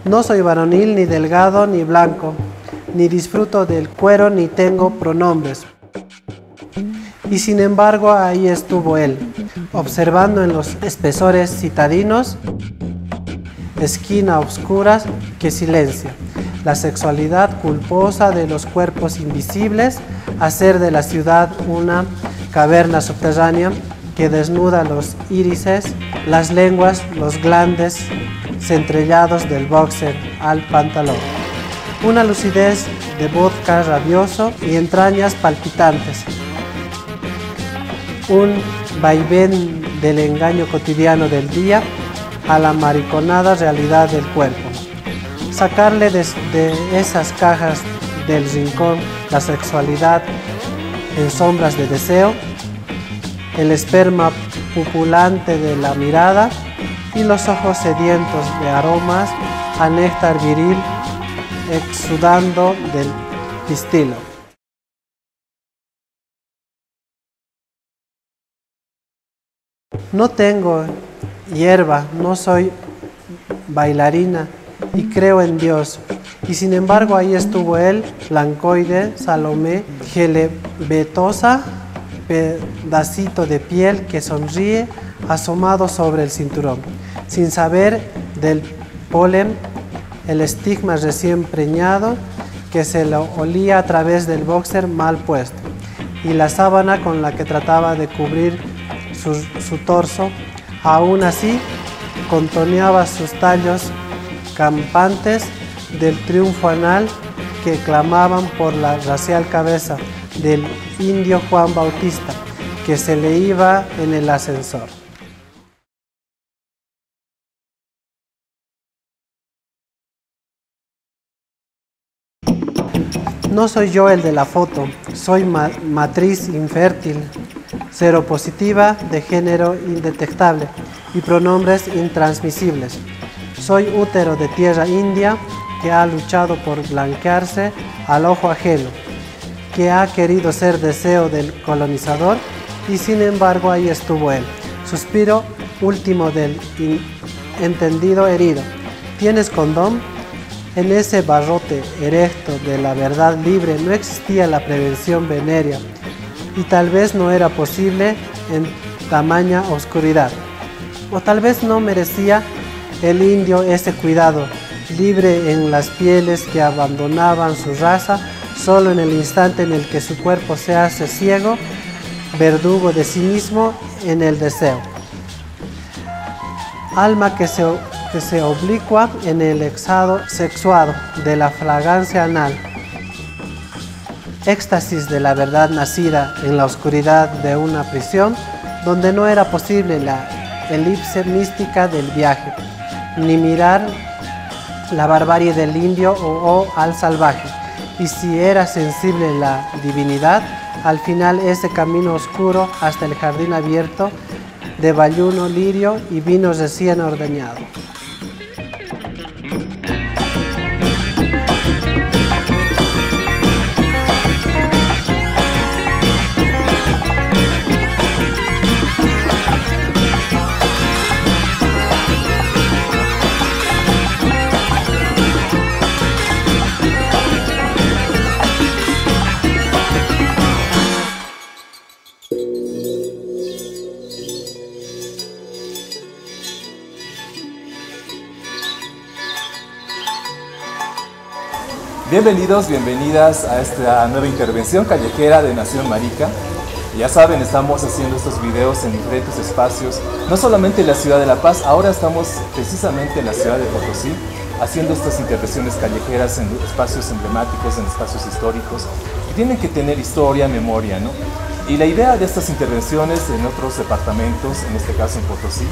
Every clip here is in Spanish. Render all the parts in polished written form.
No soy varonil, ni delgado, ni blanco, ni disfruto del cuero, ni tengo pronombres. Y sin embargo ahí estuvo él, observando en los espesores citadinos, esquina oscuras que silencia, la sexualidad culposa de los cuerpos invisibles, hacer de la ciudad una caverna subterránea que desnuda los írises, las lenguas, los glandes centrellados del boxer al pantalón. Una lucidez de vodka rabioso y entrañas palpitantes. Un vaivén del engaño cotidiano del día a la mariconada realidad del cuerpo. Sacarle de esas cajas del rincón la sexualidad en sombras de deseo, el esperma pupulante de la mirada y los ojos sedientos de aromas a néctar viril exudando del pistilo. No tengo hierba, no soy bailarina y creo en Dios. Y sin embargo ahí estuvo él, blancoide, Salomé, gelebetosa, pedacito de piel que sonríe, asomado sobre el cinturón, sin saber del polen, el estigma recién preñado que se lo olía a través del boxer mal puesto y la sábana con la que trataba de cubrir su torso. Aún así contoneaba sus tallos campantes del triunfo anal que clamaban por la racial cabeza del indio Juan Bautista que se le iba en el ascensor. No soy yo el de la foto, soy matriz infértil, seropositiva de género indetectable y pronombres intransmisibles. Soy útero de tierra india que ha luchado por blanquearse al ojo ajeno, que ha querido ser deseo del colonizador y sin embargo ahí estuvo él, suspiro último del entendido herido. ¿Tienes condón? En ese barrote erecto de la verdad libre no existía la prevención venérea y tal vez no era posible en tamaña oscuridad. O tal vez no merecía el indio ese cuidado, libre en las pieles que abandonaban su raza solo en el instante en el que su cuerpo se hace ciego, verdugo de sí mismo en el deseo. Alma que se oblicua en el exhalo sexuado de la fragancia anal. Éxtasis de la verdad nacida en la oscuridad de una prisión donde no era posible la elipse mística del viaje, ni mirar la barbarie del indio o al salvaje. Y si era sensible la divinidad, al final ese camino oscuro hasta el jardín abierto de bayuno, lirio y vino recién ordeñado. Bienvenidos, bienvenidas a esta nueva intervención callejera de Nación Marica. Ya saben, estamos haciendo estos videos en diferentes espacios, no solamente en la ciudad de La Paz, ahora estamos precisamente en la ciudad de Potosí, haciendo estas intervenciones callejeras en espacios emblemáticos, en espacios históricos, que tienen que tener historia, memoria, ¿no? Y la idea de estas intervenciones en otros departamentos, en este caso en Potosí,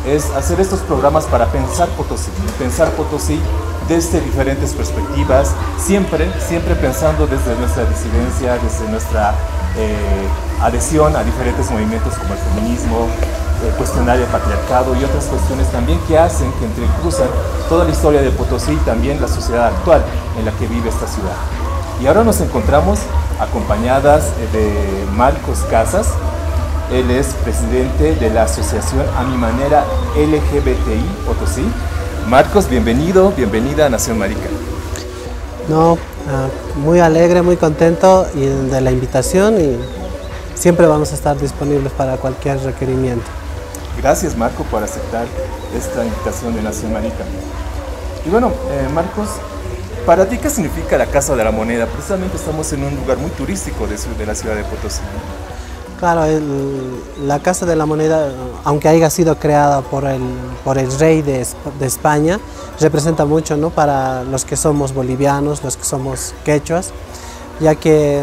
es hacer estos programas para pensar Potosí desde diferentes perspectivas, siempre pensando desde nuestra disidencia, desde nuestra adhesión a diferentes movimientos como el feminismo, cuestionar el patriarcado y otras cuestiones también que hacen, que entrecruzan toda la historia de Potosí y también la sociedad actual en la que vive esta ciudad. Y ahora nos encontramos acompañadas de Marcos Casas. Él es presidente de la asociación A Mi Manera LGBTI Potosí Marcos, bienvenido, bienvenida a Nación Marica. No, muy alegre, muy contento de la invitación y siempre vamos a estar disponibles para cualquier requerimiento. Gracias, Marco, por aceptar esta invitación de Nación Marica. Y bueno, Marcos, para ti, ¿qué significa la Casa de la Moneda? Precisamente estamos en un lugar muy turístico de la ciudad de Potosí. Claro, la Casa de la Moneda, aunque haya sido creada por el rey de España, representa mucho, ¿no?, para los que somos bolivianos, los que somos quechuas, ya que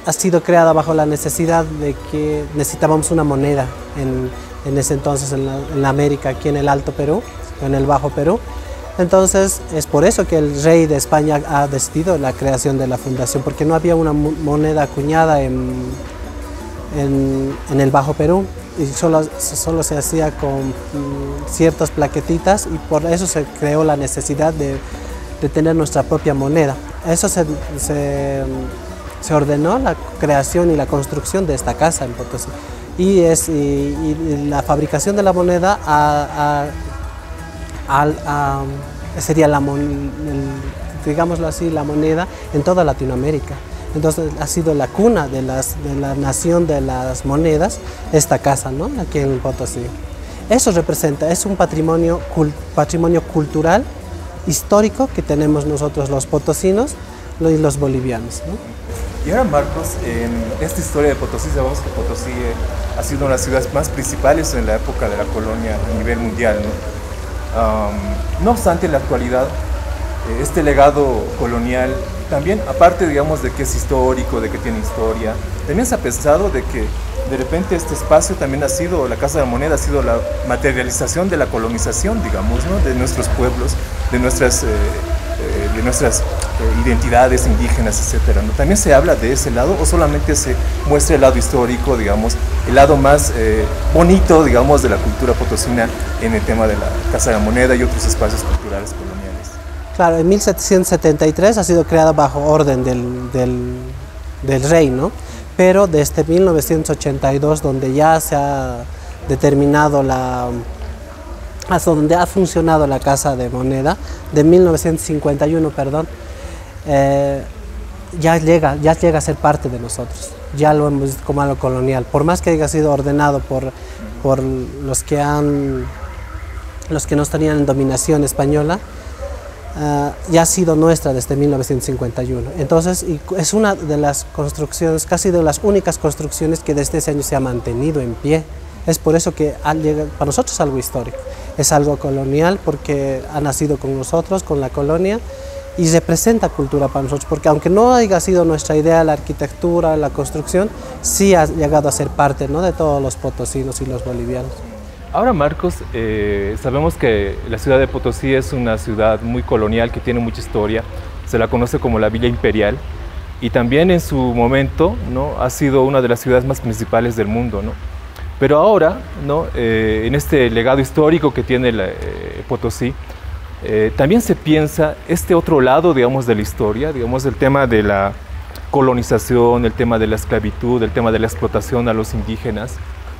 ha sido creada bajo la necesidad de que necesitábamos una moneda en ese entonces en la América, aquí en el Alto Perú, en el Bajo Perú. Entonces es por eso que el rey de España ha decidido la creación de la fundación, porque no había una moneda acuñada en el Bajo Perú y solo se hacía con ciertas plaquetitas, y por eso se creó la necesidad de tener nuestra propia moneda. Eso se ordenó la creación y la construcción de esta casa en Potosí, y la fabricación de la moneda sería digámoslo así, la moneda en toda Latinoamérica. Entonces ha sido la cuna de la nación de las monedas, esta casa, ¿no?, aquí en Potosí. Eso representa, es un patrimonio cultural, histórico, que tenemos nosotros los potosinos y los bolivianos, ¿no? Y ahora, Marcos, en esta historia de Potosí, sabemos que Potosí ha sido una de las ciudades más principales en la época de la colonia a nivel mundial, ¿no? No obstante, en la actualidad, este legado colonial también, aparte, digamos, de que es histórico, de que tiene historia, también se ha pensado de que de repente este espacio también ha sido, la Casa de la Moneda ha sido la materialización de la colonización, digamos, ¿no?, de nuestros pueblos, de nuestras identidades indígenas, etcétera, ¿no? ¿También se habla de ese lado o solamente se muestra el lado histórico, digamos, el lado más bonito, digamos, de la cultura potosina en el tema de la Casa de la Moneda y otros espacios culturales coloniales? Claro, en 1773 ha sido creada bajo orden del rey, ¿no? Pero desde 1982, donde ya se ha determinado hasta donde ha funcionado la Casa de Moneda, de 1951, perdón, ya llega a ser parte de nosotros. Ya lo hemos visto como algo colonial. Por más que haya sido ordenado por los que nos tenían en dominación española, ya ha sido nuestra desde 1951. Entonces, es una de las construcciones, casi de las únicas construcciones que desde ese año se ha mantenido en pie. Es por eso que para nosotros es algo histórico, es algo colonial, porque ha nacido con nosotros, con la colonia, y representa cultura para nosotros, porque aunque no haya sido nuestra idea la arquitectura, la construcción, sí ha llegado a ser parte, ¿no?, de todos los potosinos y los bolivianos. Ahora, Marcos, sabemos que la ciudad de Potosí es una ciudad muy colonial que tiene mucha historia, se la conoce como la Villa Imperial, y también en su momento, ¿no?, ha sido una de las ciudades más principales del mundo, ¿no? Pero ahora, ¿no?, en este legado histórico que tiene Potosí, también se piensa este otro lado, digamos, de la historia, digamos, el tema de la colonización, el tema de la esclavitud, el tema de la explotación a los indígenas.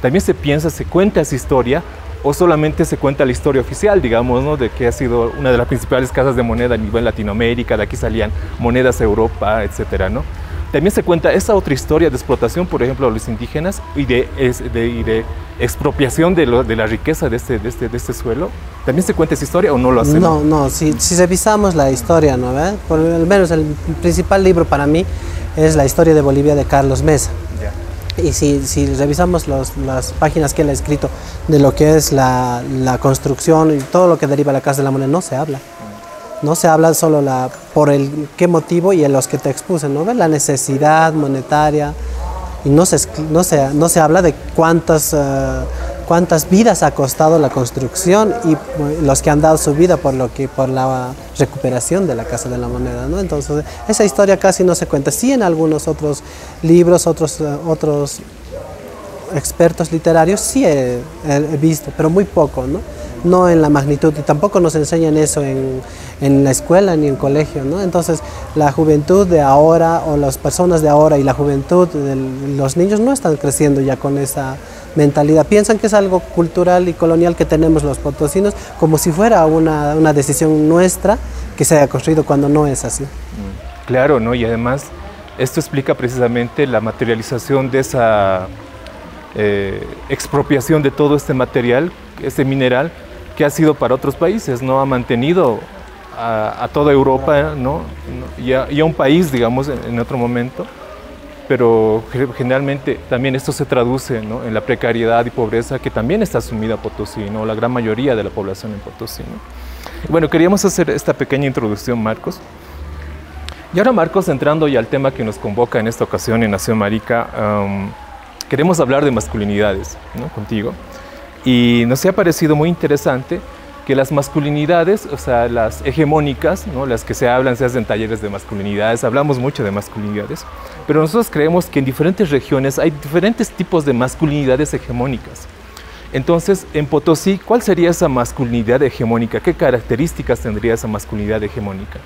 También se piensa, se cuenta esa historia, o solamente se cuenta la historia oficial, digamos, ¿no?, de que ha sido una de las principales casas de moneda a nivel Latinoamérica, de aquí salían monedas a Europa, etcétera, ¿no? También se cuenta esa otra historia de explotación, por ejemplo, a los indígenas y de expropiación de la riqueza de este suelo. ¿También se cuenta esa historia o no lo hacemos? No, si revisamos la historia, ¿no?, por lo menos el principal libro para mí es La historia de Bolivia de Carlos Mesa. Y si revisamos las páginas que él ha escrito de lo que es la construcción y todo lo que deriva de la Casa de la Moneda, no se habla. No se habla solo por qué motivo y en los que te expuse, ¿no? La necesidad monetaria, y no se habla de cuántas vidas ha costado la construcción y los que han dado su vida por la recuperación de la Casa de la Moneda, ¿no? Entonces, esa historia casi no se cuenta. Sí, en algunos otros libros, otros expertos literarios sí he visto, pero muy poco, ¿no? No en la magnitud, y tampoco nos enseñan eso en la escuela ni en colegio, ¿no? Entonces, la juventud de ahora, o las personas de ahora y la juventud de los niños no están creciendo ya con esa mentalidad. Piensan que es algo cultural y colonial que tenemos los potosinos, como si fuera una decisión nuestra que se haya construido cuando no es así. Claro, ¿no? Y además esto explica precisamente la materialización de esa expropiación de todo este material, este mineral, que ha sido para otros países, ¿no? Ha mantenido a toda Europa, ¿no? Y a un país, digamos, en otro momento, pero generalmente también esto se traduce, ¿no? En la precariedad y pobreza que también está sumida Potosí, ¿no? La gran mayoría de la población en Potosí, ¿no? Bueno, queríamos hacer esta pequeña introducción, Marcos. Y ahora, Marcos, entrando ya al tema que nos convoca en esta ocasión en Nación Marica, queremos hablar de masculinidades, ¿no? Contigo. Y nos ha parecido muy interesante que las masculinidades, o sea, las hegemónicas, ¿no? Las que se hablan, se hacen talleres de masculinidades, hablamos mucho de masculinidades, pero nosotros creemos que en diferentes regiones hay diferentes tipos de masculinidades hegemónicas. Entonces, en Potosí, ¿cuál sería esa masculinidad hegemónica? ¿Qué características tendría esa masculinidad hegemónica?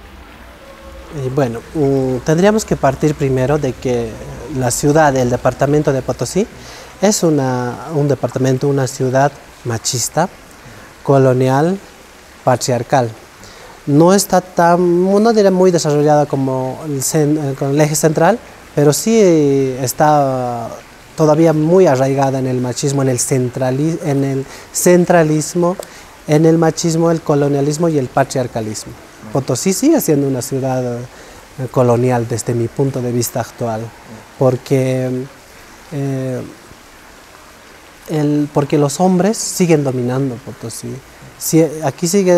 Bueno, tendríamos que partir primero de que la ciudad, el departamento de Potosí, es un departamento, una ciudad machista, colonial, patriarcal. No está no diré muy desarrollada como con el eje central, pero sí está todavía muy arraigada en el machismo, en el centralismo, en el machismo, el colonialismo y el patriarcalismo. Potosí sigue siendo una ciudad colonial desde mi punto de vista actual, porque los hombres siguen dominando Potosí. Aquí sigue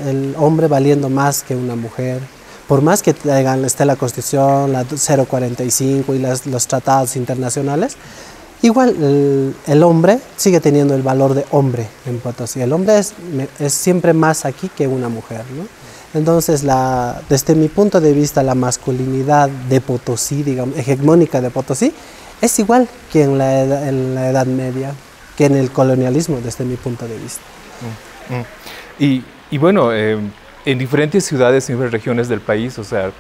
el hombre valiendo más que una mujer, por más que esté la Constitución, la 045 y los tratados internacionales, igual el hombre sigue teniendo el valor de hombre en Potosí. El hombre es siempre más aquí que una mujer, ¿no? Entonces, desde mi punto de vista, la masculinidad de Potosí, digamos, hegemónica de Potosí, es igual que en la Edad Media, que en el colonialismo, desde mi punto de vista. Y bueno, en diferentes ciudades, en diferentes regiones del país, o sea,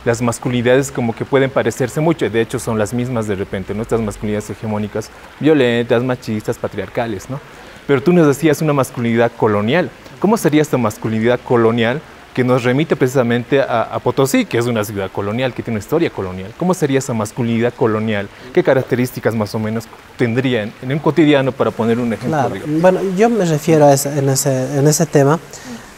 las masculinidades como que pueden parecerse mucho, de hecho son las mismas de repente, ¿no? Estas masculinidades hegemónicas, violentas, machistas, patriarcales, ¿no? Pero tú nos decías una masculinidad colonial. ¿Cómo sería esta masculinidad colonial que nos remite precisamente a Potosí, que es una ciudad colonial, que tiene una historia colonial? ¿Cómo sería esa masculinidad colonial? ¿Qué características más o menos tendrían en un cotidiano, para poner un ejemplo? Claro. Bueno, yo me refiero en ese tema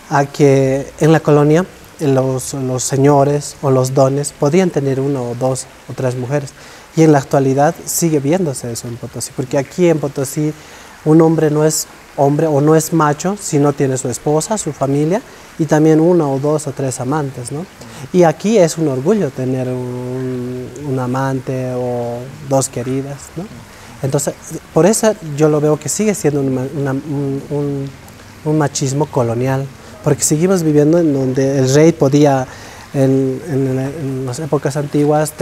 a que en la colonia los señores o los dones podrían tener uno o dos o tres mujeres, y en la actualidad sigue viéndose eso en Potosí, porque aquí en Potosí un hombre no es hombre o no es macho si no tiene su esposa, su familia y también uno o dos o tres amantes, ¿no? Y aquí es un orgullo tener un amante o dos queridas, ¿no? Entonces, por eso yo lo veo que sigue siendo un machismo colonial, porque seguimos viviendo en donde el rey podía en las épocas antiguas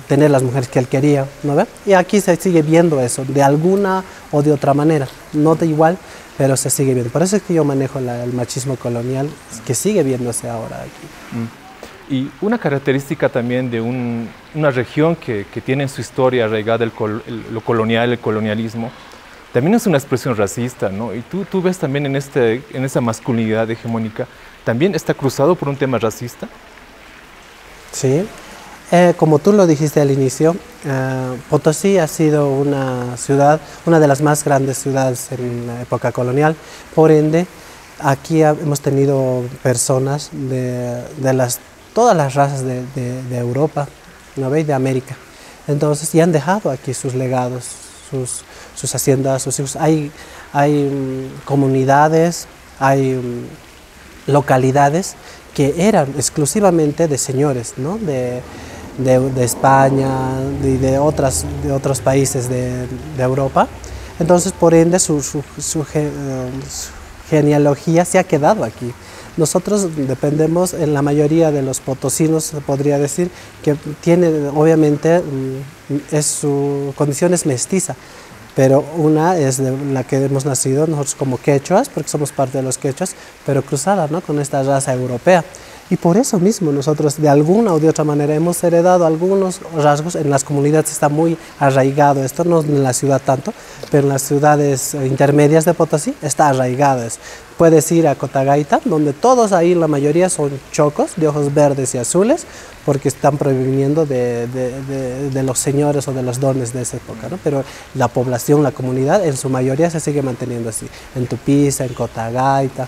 tener las mujeres que él quería, ¿no ve? Y aquí se sigue viendo eso, de alguna o de otra manera, no de igual, pero se sigue viendo. Por eso es que yo manejo el machismo colonial, que sigue viéndose ahora aquí. Y una característica también de una región que tiene en su historia arraigada lo colonial, el colonialismo, también es una expresión racista, ¿no? Y tú ves también en esa masculinidad hegemónica, ¿también está cruzado por un tema racista? Sí, como tú lo dijiste al inicio, Potosí ha sido una de las más grandes ciudades en la época colonial. Por ende, aquí hemos tenido personas de todas las razas de Europa, ¿no veis? De América. Entonces, y han dejado aquí sus legados, sus haciendas, sus hijos. Hay comunidades, hay localidades que eran exclusivamente de señores, ¿no? de España y de otros países de Europa. Entonces, por ende, su genealogía se ha quedado aquí. Nosotros dependemos, en la mayoría de los potosinos, se podría decir, que tiene, obviamente, su condición es mestiza, pero una es de la que hemos nacido nosotros como quechuas, porque somos parte de los quechuas, pero cruzada, ¿no? Con esta raza europea. Y por eso mismo nosotros de alguna o de otra manera hemos heredado algunos rasgos. En las comunidades está muy arraigado esto, no en la ciudad tanto, pero en las ciudades intermedias de Potosí está arraigado eso. Puedes ir a Cotagaita, donde todos ahí, la mayoría son chocos de ojos verdes y azules, porque están proviniendo de los señores o de los dones de esa época, ¿no? Pero la población, la comunidad, en su mayoría se sigue manteniendo así, en Tupiza, en Cotagaita.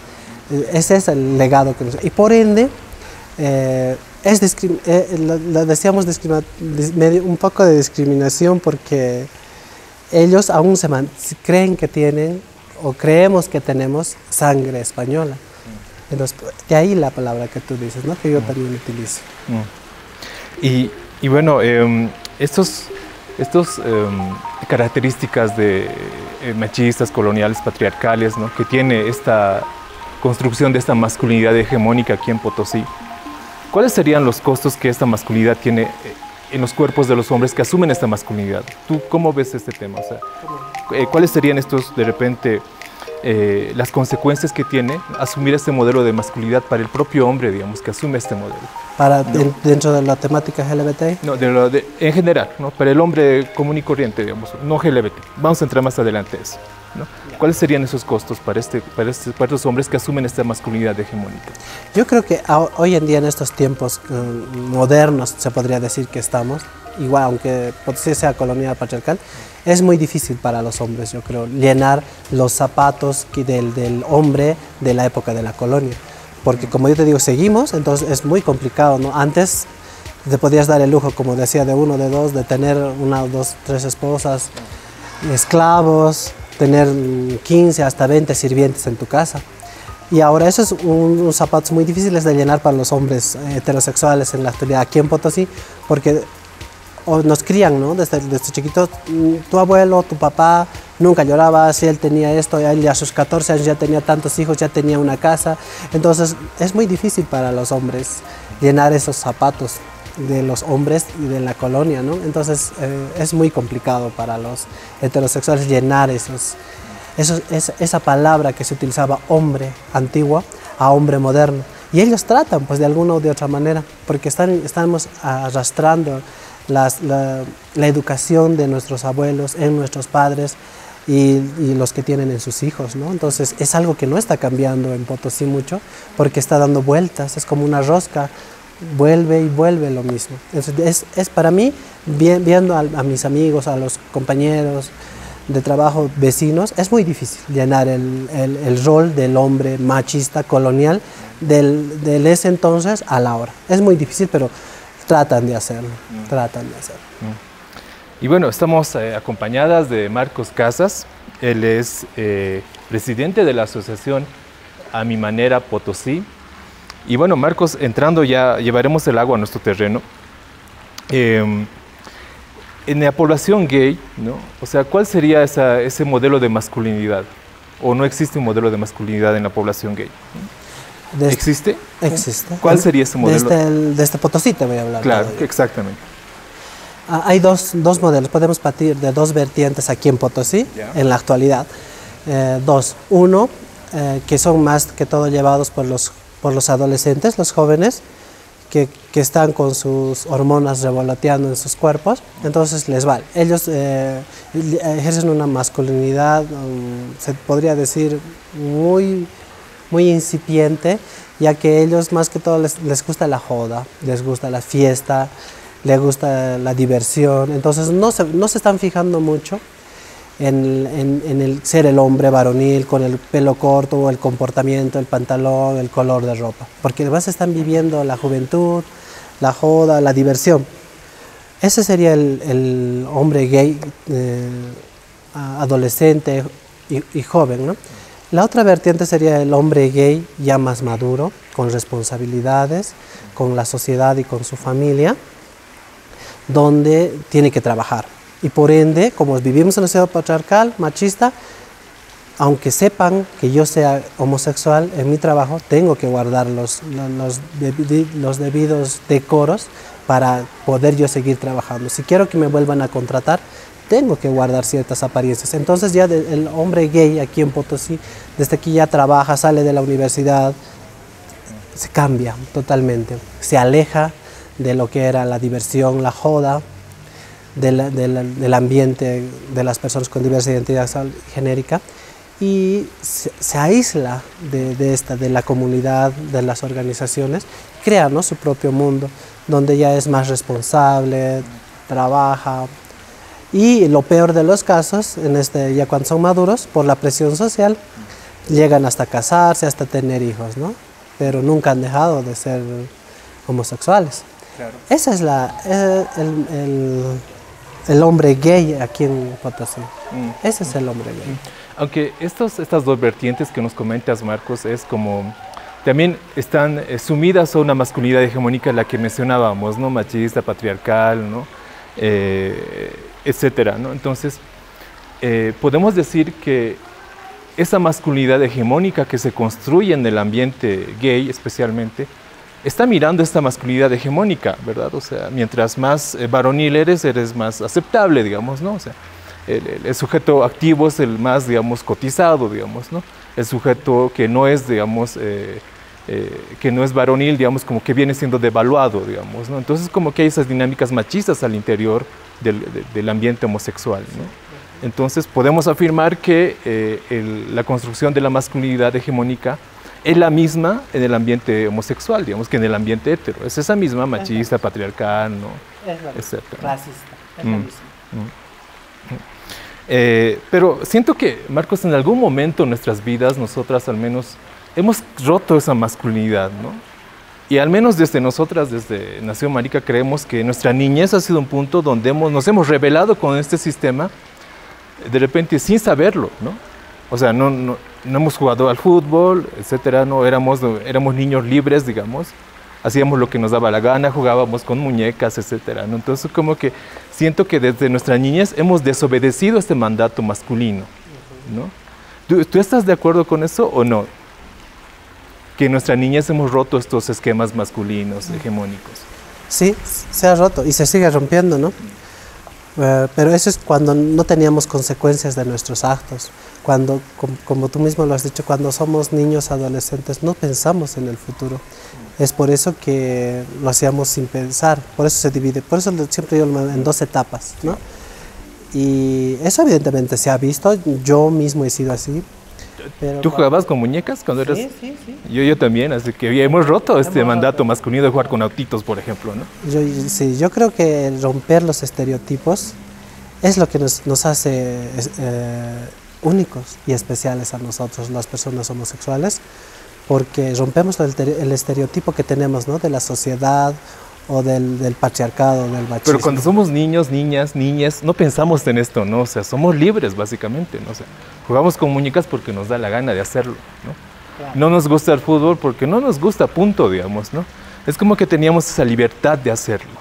Ese es el legado que nos... Y por ende, decíamos un poco de discriminación porque ellos aún creen que tienen o creemos que tenemos sangre española. Entonces, de ahí la palabra que tú dices, ¿no? Que yo también utilizo. Y bueno, estos características de machistas, coloniales, patriarcales, ¿no? Que tiene esta construcción de esta masculinidad hegemónica aquí en Potosí, ¿cuáles serían los costos que esta masculinidad tiene en los cuerpos de los hombres que asumen esta masculinidad? ¿Tú cómo ves este tema? O sea, ¿cuáles serían estos, de repente, las consecuencias que tiene asumir este modelo de masculinidad para el propio hombre, digamos, que asume este modelo? Dentro de la temática LGBT. No, en general, ¿no? Para el hombre común y corriente, digamos, no LGBT. Vamos a entrar más adelante a eso, ¿no? ¿Cuáles serían esos costos para estos hombres que asumen esta masculinidad hegemónica? Yo creo que hoy en día, en estos tiempos modernos, se podría decir que estamos, igual, aunque Potosí sea colonia patriarcal, es muy difícil para los hombres, yo creo, llenar los zapatos del hombre de la época de la colonia. Porque como yo te digo, seguimos, entonces es muy complicado, ¿no? Antes te podías dar el lujo, como decía, de uno, de dos, de tener una, dos, tres esposas, esclavos, tener 15 hasta 20 sirvientes en tu casa. Y ahora eso es unos zapatos muy difíciles de llenar para los hombres heterosexuales en la actualidad aquí en Potosí, porque nos crían, ¿no? Desde chiquitos, tu abuelo, tu papá nunca lloraba, si él tenía esto, él a sus 14 años ya tenía tantos hijos, ya tenía una casa. Entonces es muy difícil para los hombres llenar esos zapatos de los hombres y de la colonia, ¿no? Entonces es muy complicado para los heterosexuales llenar esa palabra que se utilizaba hombre antigua a hombre moderno. Y ellos tratan, pues, de alguna o de otra manera, porque estamos arrastrando la educación de nuestros abuelos en nuestros padres y los que tienen en sus hijos, ¿no? Entonces es algo que no está cambiando en Potosí mucho, porque está dando vueltas, es como una rosca, vuelve y vuelve lo mismo. Entonces, es para mí, viendo a mis amigos, a los compañeros de trabajo, vecinos, es muy difícil llenar el rol del hombre machista colonial del ese entonces a la hora. Es muy difícil, pero tratan de hacerlo, tratan de hacerlo. Y bueno, estamos acompañadas de Marcos Casas. Él es presidente de la asociación A Mi Manera Potosí. Y bueno, Marcos, entrando ya, llevaremos el agua a nuestro terreno. En la población gay, ¿no? O sea, ¿cuál sería ese modelo de masculinidad? ¿O no existe un modelo de masculinidad en la población gay? ¿Existe? Existe. ¿Cuál sería ese modelo? Desde Potosí te voy a hablar. Claro, exactamente. Hay dos modelos, podemos partir de dos vertientes aquí en Potosí, en la actualidad. Uno, que son más que todo llevados por los adolescentes, los jóvenes, que están con sus hormonas revoloteando en sus cuerpos, entonces les vale. Ellos ejercen una masculinidad, se podría decir, muy incipiente, ya que ellos más que todo les gusta la joda, les gusta la fiesta, les gusta la diversión, entonces no se están fijando mucho en el ser el hombre varonil con el pelo corto, el comportamiento, el pantalón, el color de ropa, porque además están viviendo la juventud, la joda, la diversión. Ese sería el hombre gay adolescente y joven, ¿no? La otra vertiente sería el hombre gay ya más maduro, con responsabilidades, con la sociedad y con su familia, donde tiene que trabajar. Y por ende, como vivimos en una sociedad patriarcal, machista, aunque sepan que yo sea homosexual, en mi trabajo tengo que guardar los debidos decoros para poder yo seguir trabajando. Si quiero que me vuelvan a contratar, tengo que guardar ciertas apariencias. Entonces ya el hombre gay aquí en Potosí, desde que ya trabaja, sale de la universidad, se cambia totalmente, se aleja de lo que era la diversión, la joda, del ambiente de las personas con diversa identidad sexual genérica, y se aísla de la comunidad, de las organizaciones, crea, ¿no?, su propio mundo, donde ya es más responsable, trabaja. Y lo peor de los casos, ya cuando son maduros, por la presión social, llegan hasta casarse, hasta tener hijos, ¿no? Pero nunca han dejado de ser homosexuales. Claro. Ese es el hombre gay aquí en Potosí. Ese es el hombre gay. Aunque estas dos vertientes que nos comentas, Marcos, es como también están sumidas a una masculinidad hegemónica, la que mencionábamos, ¿no? Machista, patriarcal, ¿no? Etcétera, ¿no? Entonces, podemos decir que esa masculinidad hegemónica que se construye en el ambiente gay especialmente, está mirando esta masculinidad hegemónica, ¿verdad? O sea, mientras más varonil eres más aceptable, digamos, ¿no? O sea, el sujeto activo es el más, digamos, cotizado, digamos, ¿no? El sujeto que no es, digamos, que no es varonil, digamos, como que viene siendo devaluado, digamos, ¿no? Entonces, como que hay esas dinámicas machistas al interior del ambiente homosexual, ¿no? Entonces, podemos afirmar que la construcción de la masculinidad hegemónica es la misma en el ambiente homosexual, digamos, que en el ambiente hetero. Es esa misma machista, patriarcal, ¿no? Etcétera. Racista, es la misma. Pero siento que, Marcos, en algún momento en nuestras vidas, nosotras al menos, hemos roto esa masculinidad, ¿no? Y al menos desde nosotras, desde Nación Marica, creemos que nuestra niñez ha sido un punto donde nos hemos rebelado con este sistema, de repente sin saberlo, ¿no? O sea, no hemos jugado al fútbol, etcétera, no éramos niños libres, digamos. Hacíamos lo que nos daba la gana, jugábamos con muñecas, etcétera, ¿no? Entonces, como que siento que desde nuestra niñez hemos desobedecido este mandato masculino, ¿no? ¿Tú estás de acuerdo con eso o no? Que en nuestra niñez hemos roto estos esquemas masculinos, hegemónicos. Sí, se ha roto y se sigue rompiendo, ¿no? Pero eso es cuando no teníamos consecuencias de nuestros actos. Cuando, como tú mismo lo has dicho, cuando somos niños, adolescentes, no pensamos en el futuro. Es por eso que lo hacíamos sin pensar, por eso se divide, por eso siempre digo en dos etapas, ¿no? Y eso evidentemente se ha visto, yo mismo he sido así. Pero ¿Tú jugabas con muñecas cuando eras...? Sí. Yo también, así que hemos roto este mandato masculino de jugar con autitos, por ejemplo, ¿no? Yo creo que romper los estereotipos es lo que nos hace únicos y especiales a nosotros, las personas homosexuales, porque rompemos el estereotipo que tenemos, ¿no?, de la sociedad o del patriarcado, del machismo. Pero cuando somos niños, niñas, no pensamos en esto, ¿no? O sea, somos libres, básicamente, ¿no? O sea, jugamos con muñecas porque nos da la gana de hacerlo, ¿no? Claro. No nos gusta el fútbol porque no nos gusta, punto, digamos, ¿no? Es como que teníamos esa libertad de hacerlo,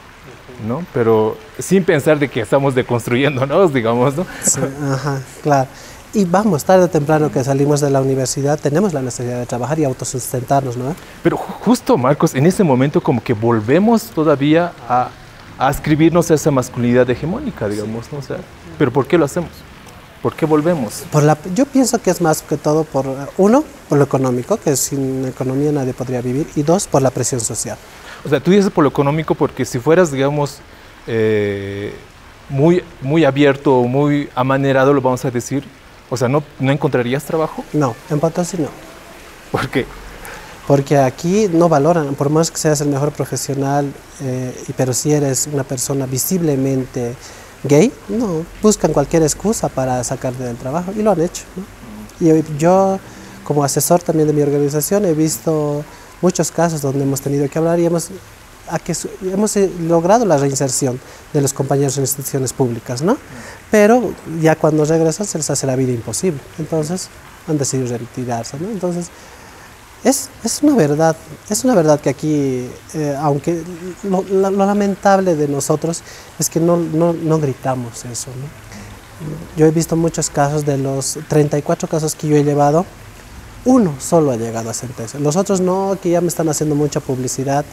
¿no? Pero sin pensar de que estamos deconstruyéndonos, digamos, ¿no? Sí, ajá, claro. Y vamos, tarde o temprano que salimos de la universidad, tenemos la necesidad de trabajar y autosustentarnos, ¿no? Pero justo, Marcos, en ese momento como que volvemos todavía a ascribirnos a esa masculinidad hegemónica, digamos, ¿no? O sea, ¿pero por qué lo hacemos? ¿Por qué volvemos? Yo pienso que es más que todo por lo económico, que sin economía nadie podría vivir, y dos, por la presión social. O sea, tú dices por lo económico porque si fueras, digamos, muy abierto o muy amanerado, lo vamos a decir, o sea, ¿no encontrarías trabajo? No, en Potosí no. ¿Por qué? Porque aquí no valoran, por más que seas el mejor profesional, pero si eres una persona visiblemente gay, no, buscan cualquier excusa para sacarte del trabajo, y lo han hecho, ¿no? Y yo, como asesor también de mi organización, he visto muchos casos donde hemos tenido que hablar y hemos logrado la reinserción de los compañeros en instituciones públicas, ¿no? Pero ya cuando regresan se les hace la vida imposible, entonces han decidido retirarse, ¿no? Entonces es una verdad que aquí, aunque lo lamentable de nosotros es que no gritamos eso, ¿no? Yo he visto muchos casos, de los 34 casos que yo he llevado, uno solo ha llegado a sentencia, los otros no, que ya me están haciendo mucha publicidad,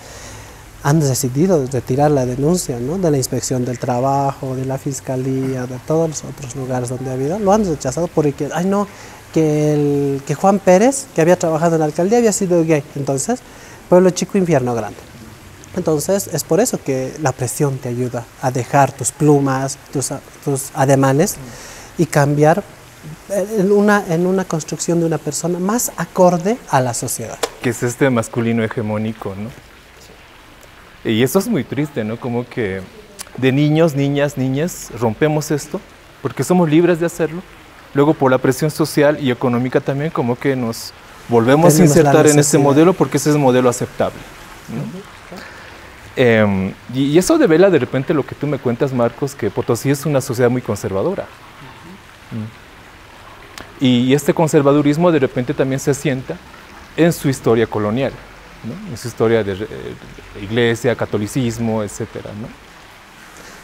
han decidido retirar la denuncia, ¿no?, de la Inspección del Trabajo, de la Fiscalía, de todos los otros lugares donde ha habido, lo han rechazado porque, ay no, que Juan Pérez, que había trabajado en la alcaldía, había sido gay, entonces, pueblo chico, infierno grande. Entonces, es por eso que la presión te ayuda a dejar tus plumas, tus ademanes y cambiar en una construcción de una persona más acorde a la sociedad. Que es este masculino hegemónico, ¿no? Y eso es muy triste, ¿no? Como que de niños, niñas, niñas, rompemos esto porque somos libres de hacerlo. Luego por la presión social y económica también como que nos volvemos a insertar en este modelo porque ese es el modelo aceptable, ¿no? Y eso devela de repente lo que tú me cuentas, Marcos, que Potosí es una sociedad muy conservadora. Y este conservadurismo de repente también se asienta en su historia colonial, ¿no? En su historia de iglesia, catolicismo, etcétera, ¿no?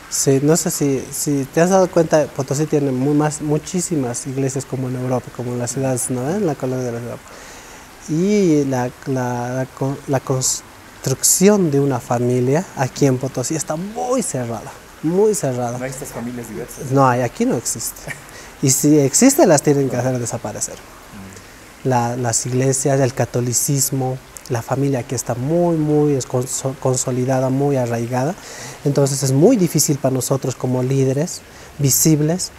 Sí, no sé si te has dado cuenta, Potosí tiene muchísimas iglesias como en Europa, como en las ciudades, ¿no? En la colonia de la Europa. Y la construcción de una familia aquí en Potosí está muy cerrada, muy cerrada. No hay estas familias diversas. No hay, aquí no existe. Y si existe, las tienen que hacer desaparecer. Las iglesias, el catolicismo, la familia que está muy consolidada, muy arraigada. Entonces es muy difícil para nosotros como líderes visibles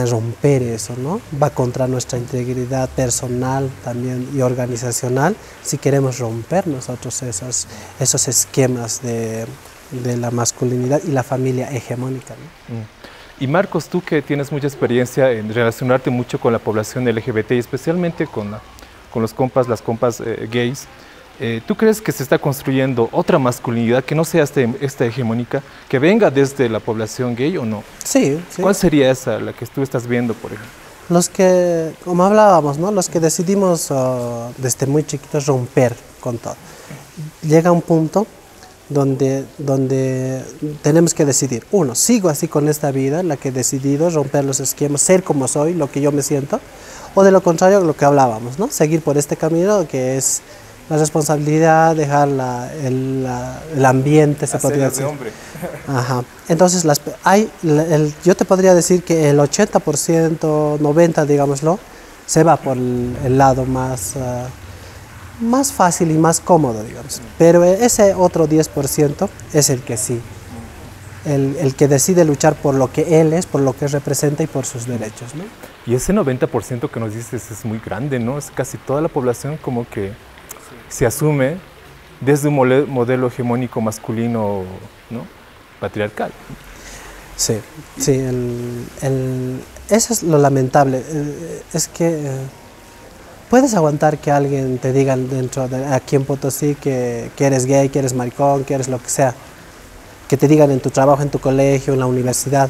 romper eso, ¿no? Va contra nuestra integridad personal también y organizacional si queremos romper nosotros esos esquemas de la masculinidad y la familia hegemónica, ¿no? Y Marcos, tú que tienes mucha experiencia en relacionarte mucho con la población LGBT y especialmente con los compas, las compas gays, ¿tú crees que se está construyendo otra masculinidad que no sea esta hegemónica, que venga desde la población gay o no? Sí. ¿Cuál sería esa, la que tú estás viendo, por ejemplo? Los que, como hablábamos, ¿no? Los que decidimos desde muy chiquitos romper con todo. Llega un punto donde tenemos que decidir. Uno, sigo así con esta vida, la que he decidido, romper los esquemas, ser como soy, lo que yo me siento, o de lo contrario, lo que hablábamos, ¿no? Seguir por este camino que es la responsabilidad, dejar el ambiente, se podría decir. Hombre. Ajá. Entonces, yo te podría decir que el 80%, 90%, digámoslo, se va por el lado más fácil y más cómodo, digamos. Pero ese otro 10% es el que sí, el que decide luchar por lo que él es, por lo que representa y por sus derechos, ¿no? Y ese 90% que nos dices es muy grande, ¿no? Es casi toda la población como que se asume desde un modelo hegemónico masculino, ¿no? Patriarcal. Sí, eso es lo lamentable, es que puedes aguantar que alguien te diga aquí en Potosí que eres gay, que eres maricón, que eres lo que sea, que te digan en tu trabajo, en tu colegio, en la universidad,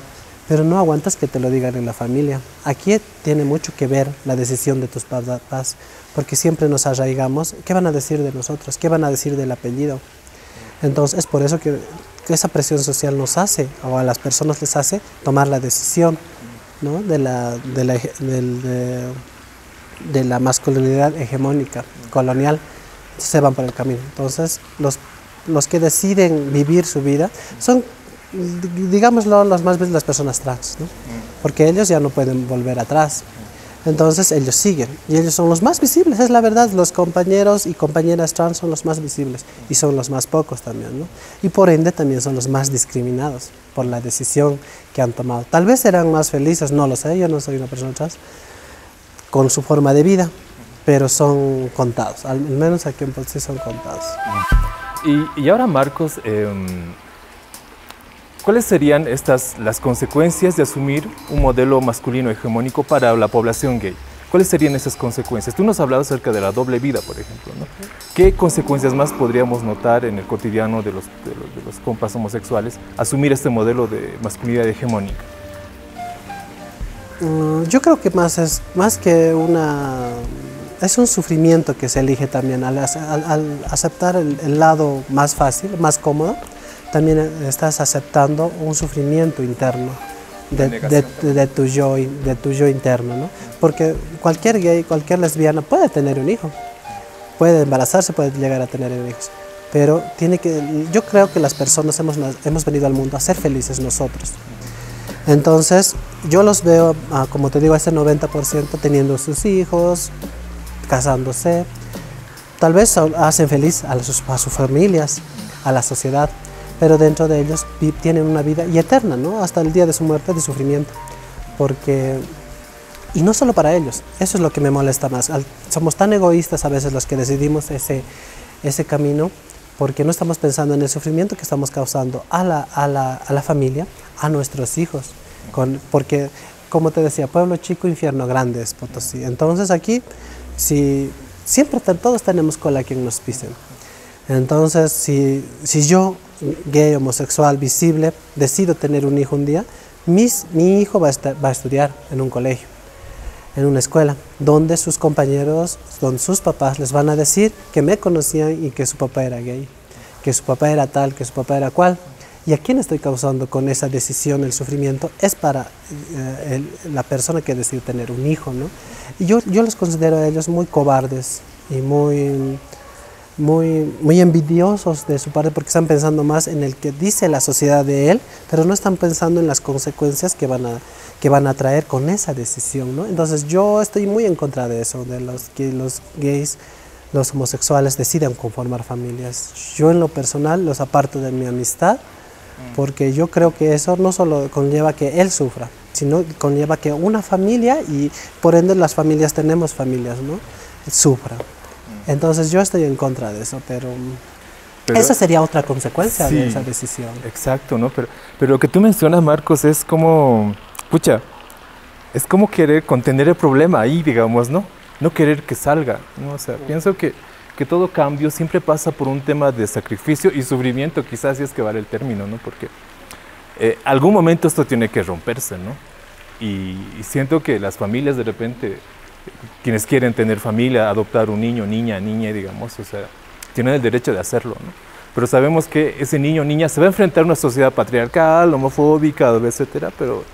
pero no aguantas que te lo digan en la familia. Aquí tiene mucho que ver la decisión de tus papás, porque siempre nos arraigamos. ¿Qué van a decir de nosotros? ¿Qué van a decir del apellido? Entonces es por eso que esa presión social nos hace, o a las personas les hace, tomar la decisión, ¿no? de la masculinidad hegemónica, colonial, se van por el camino. Entonces los que deciden vivir su vida son, digámoslo, las personas trans, ¿no? Porque ellos ya no pueden volver atrás. Entonces ellos siguen y ellos son los más visibles, es la verdad. Los compañeros y compañeras trans son los más visibles y son los más pocos también, ¿no? Y por ende también son los más discriminados por la decisión que han tomado. Tal vez serán más felices, no lo sé, yo no soy una persona trans, con su forma de vida, pero son contados, al menos aquí en Potosí son contados. Y ahora, Marcos, ¿cuáles serían las consecuencias de asumir un modelo masculino hegemónico para la población gay? ¿Cuáles serían esas consecuencias? Tú nos has hablado acerca de la doble vida, por ejemplo, ¿no? ¿Qué consecuencias más podríamos notar en el cotidiano de los compas homosexuales asumir este modelo de masculinidad hegemónica? Yo creo que es un sufrimiento que se elige también al aceptar el lado más fácil, más cómodo. También estás aceptando un sufrimiento interno de tu yo interno, ¿no? Porque cualquier gay, cualquier lesbiana puede tener un hijo, puede embarazarse, puede llegar a tener hijos, pero yo creo que las personas hemos venido al mundo a ser felices nosotros. Entonces yo los veo, como te digo, ese 90% teniendo sus hijos, casándose, tal vez hacen feliz a sus familias, a la sociedad, pero dentro de ellos tienen una vida y eterna, ¿no? Hasta el día de su muerte, de sufrimiento. Y no solo para ellos, eso es lo que me molesta más. Somos tan egoístas a veces los que decidimos ese camino, porque no estamos pensando en el sufrimiento que estamos causando a la familia, a nuestros hijos. Porque, como te decía, pueblo chico, infierno grande es Potosí. Entonces aquí, siempre todos tenemos cola a quien nos pisen. Entonces, si yo, gay, homosexual, visible, decido tener un hijo un día, mi hijo va a estudiar en un colegio, en una escuela, donde sus compañeros, donde sus papás les van a decir que me conocían y que su papá era gay, que su papá era tal, que su papá era cual. ¿Y a quién estoy causando con esa decisión el sufrimiento? Es para la persona que decide tener un hijo, ¿no? Y yo los considero a ellos muy cobardes y muy envidiosos de su parte, porque están pensando más en el que dice la sociedad de él, pero no están pensando en las consecuencias que van a traer con esa decisión, ¿no? Entonces yo estoy muy en contra de eso, de que los gays, los homosexuales decidan conformar familias. Yo en lo personal los aparto de mi amistad, porque yo creo que eso no solo conlleva que él sufra, sino conlleva que una familia, y por ende las familias tenemos familias, ¿no?, sufra. Entonces yo estoy en contra de eso, pero esa sería otra consecuencia de esa decisión. Exacto, ¿no? Pero lo que tú mencionas, Marcos, es como, es como querer contener el problema ahí, digamos, ¿no? No querer que salga, ¿no? O sea, pienso que todo cambio siempre pasa por un tema de sacrificio y sufrimiento, quizás si es que vale el término, ¿no? Porque algún momento esto tiene que romperse, ¿no? Y siento que las familias de repente, quienes quieren tener familia, adoptar un niño, niña, digamos, o sea, tienen el derecho de hacerlo, ¿no? Pero sabemos que ese niño o niña se va a enfrentar a una sociedad patriarcal, homofóbica, etcétera, pero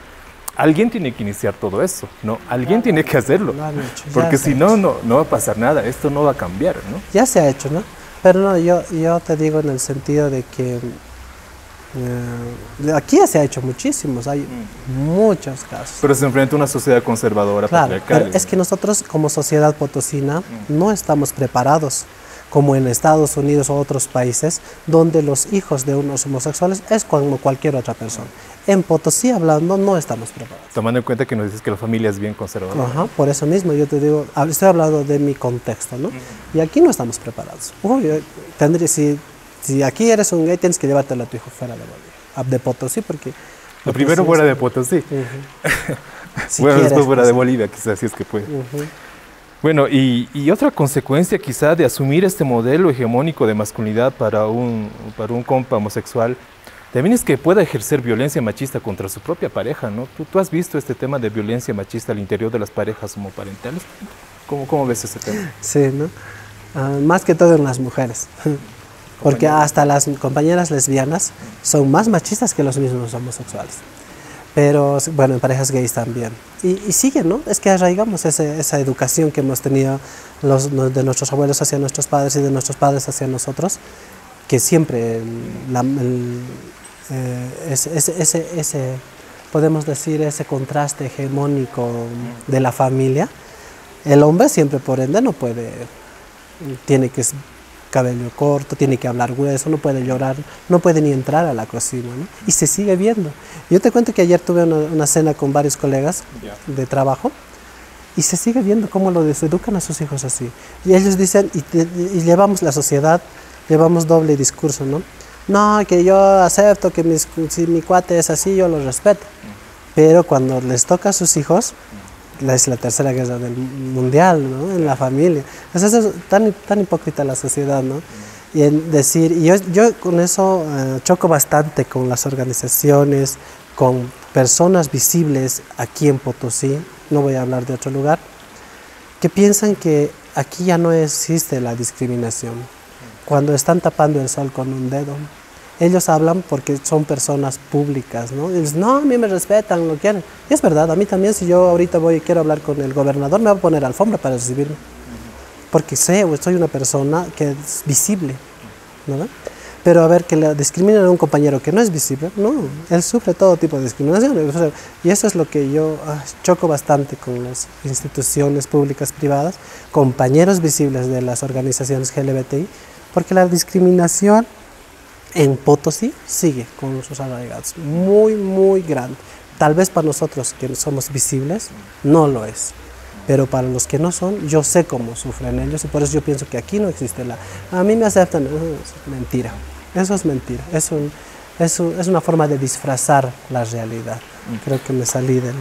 alguien tiene que iniciar todo eso, ¿no? Alguien tiene que hacerlo, porque si no, no va a pasar nada, esto no va a cambiar, ¿no? Ya se ha hecho, ¿no? Pero no, yo te digo en el sentido de que aquí ya se ha hecho muchísimos, hay muchos casos. Pero se enfrenta a una sociedad conservadora, patriarcal. Pero es que nosotros como sociedad potosina no estamos preparados, como en Estados Unidos o otros países, donde los hijos de unos homosexuales es como cualquier otra persona. En Potosí, hablando, no estamos preparados. Tomando en cuenta que nos dices que la familia es bien conservadora. Ajá, por eso mismo yo te digo, estoy hablando de mi contexto, ¿no? Y aquí no estamos preparados. Si aquí eres un gay, tienes que llevártelo a tu hijo fuera de Potosí, porque... Lo primero fuera de Potosí. Bueno, después fuera de Bolivia, quizás, si es que puede. Bueno, y otra consecuencia quizá de asumir este modelo hegemónico de masculinidad para un compa homosexual, también es que pueda ejercer violencia machista contra su propia pareja, ¿no? ¿Tú has visto este tema de violencia machista al interior de las parejas homoparentales? ¿Cómo ves ese tema? Sí, ¿no? Más que todo en las mujeres. Porque hasta las compañeras lesbianas son más machistas que los mismos homosexuales. Pero, bueno, en parejas gays también. Y sigue, ¿no? Es que arraigamos esa educación que hemos tenido de nuestros abuelos hacia nuestros padres y de nuestros padres hacia nosotros, que siempre podemos decir, ese contraste hegemónico de la familia, el hombre siempre, por ende, no puede, tiene que cabello corto, tiene que hablar grueso, no puede llorar, no puede ni entrar a la cocina, ¿no? Y se sigue viendo. Yo te cuento que ayer tuve una cena con varios colegas de trabajo y se sigue viendo cómo lo deseducan a sus hijos así. Y ellos dicen, y llevamos la sociedad, llevamos doble discurso, ¿no? No, que yo acepto que si mi cuate es así, yo lo respeto. Pero cuando les toca a sus hijos, es la tercera guerra mundial, ¿no? En la familia. Entonces es tan hipócrita la sociedad, ¿no? Y en decir, y yo con eso choco bastante con las organizaciones, con personas visibles aquí en Potosí, no voy a hablar de otro lugar, que piensan que aquí ya no existe la discriminación, cuando están tapando el sol con un dedo. Ellos hablan porque son personas públicas, ¿no? Y dicen, no, a mí me respetan, lo quieren. Y es verdad, a mí también, si yo ahorita quiero hablar con el gobernador, me va a poner alfombra para recibirme. Porque soy una persona que es visible, ¿no? Pero a ver, que le discriminen a un compañero que no es visible, no, él sufre todo tipo de discriminación. Y eso es lo que yo choco bastante con las instituciones públicas, privadas, compañeros visibles de las organizaciones LGBTI, porque la discriminación en Potosí sigue con sus arraigados, muy, muy grande. Tal vez para nosotros que somos visibles no lo es, pero para los que no son, yo sé cómo sufren ellos y por eso yo pienso que aquí no existe a mí me aceptan, es mentira. Eso es mentira, es una forma de disfrazar la realidad. Creo que me salí del...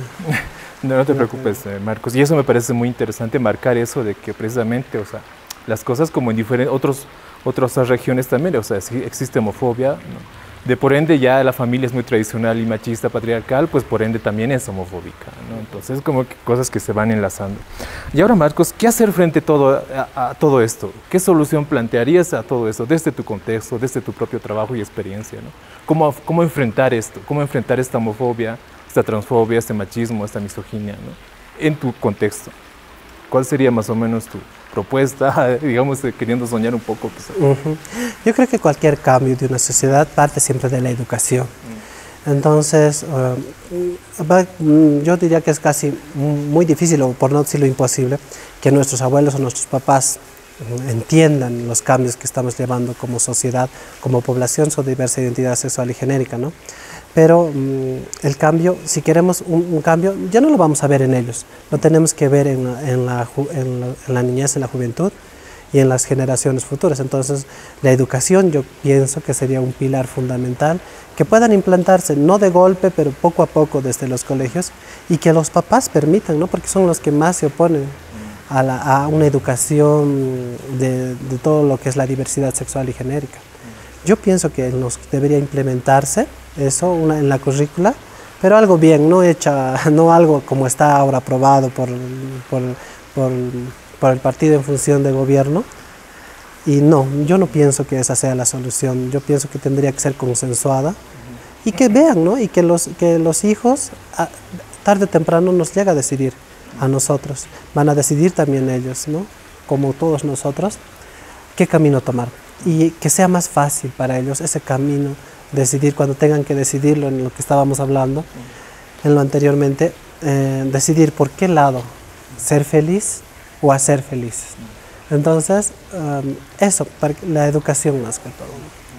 No te preocupes, Marcos. Y eso me parece muy interesante, marcar eso de que precisamente, o sea, las cosas como en otras regiones también, o sea, si existe homofobia, ¿no? De por ende ya la familia es muy tradicional y machista, patriarcal, pues por ende también es homofóbica, ¿no? Entonces como que cosas que se van enlazando. Y ahora, Marcos, ¿qué hacer frente a todo esto? ¿Qué solución plantearías a todo esto desde tu contexto, desde tu propio trabajo y experiencia, ¿no? ¿Cómo enfrentar esto? ¿Cómo enfrentar esta homofobia, esta transfobia, este machismo, esta misoginia, ¿no? En tu contexto? ¿Cuál sería más o menos tu propuesta, digamos, queriendo soñar un poco? Yo creo que cualquier cambio de una sociedad parte siempre de la educación. Entonces, yo diría que es casi muy difícil, o por no decirlo imposible, que nuestros abuelos o nuestros papás entiendan los cambios que estamos llevando como sociedad, como población, su diversa identidad sexual y genérica, ¿no? Pero el cambio, si queremos un cambio, ya no lo vamos a ver en ellos, lo tenemos que ver en la niñez, en la juventud y en las generaciones futuras. Entonces, la educación yo pienso que sería un pilar fundamental, que puedan implantarse, no de golpe, pero poco a poco desde los colegios, y que los papás permitan, ¿no? Porque son los que más se oponen a una educación de todo lo que es la diversidad sexual y genérica. Yo pienso que debería implementarse eso en la currícula, pero algo bien, no algo como está ahora aprobado por el partido en función de gobierno. Y no, yo no pienso que esa sea la solución. Yo pienso que tendría que ser consensuada y que vean, ¿no? Y que los hijos tarde o temprano nos llega a decidir a nosotros. Van a decidir también ellos, ¿no? Como todos nosotros, qué camino tomar. Y que sea más fácil para ellos ese camino, decidir cuando tengan que decidirlo, en lo que estábamos hablando, en lo anteriormente, decidir por qué lado, ser feliz o hacer felices. Entonces, eso, la educación más que todo.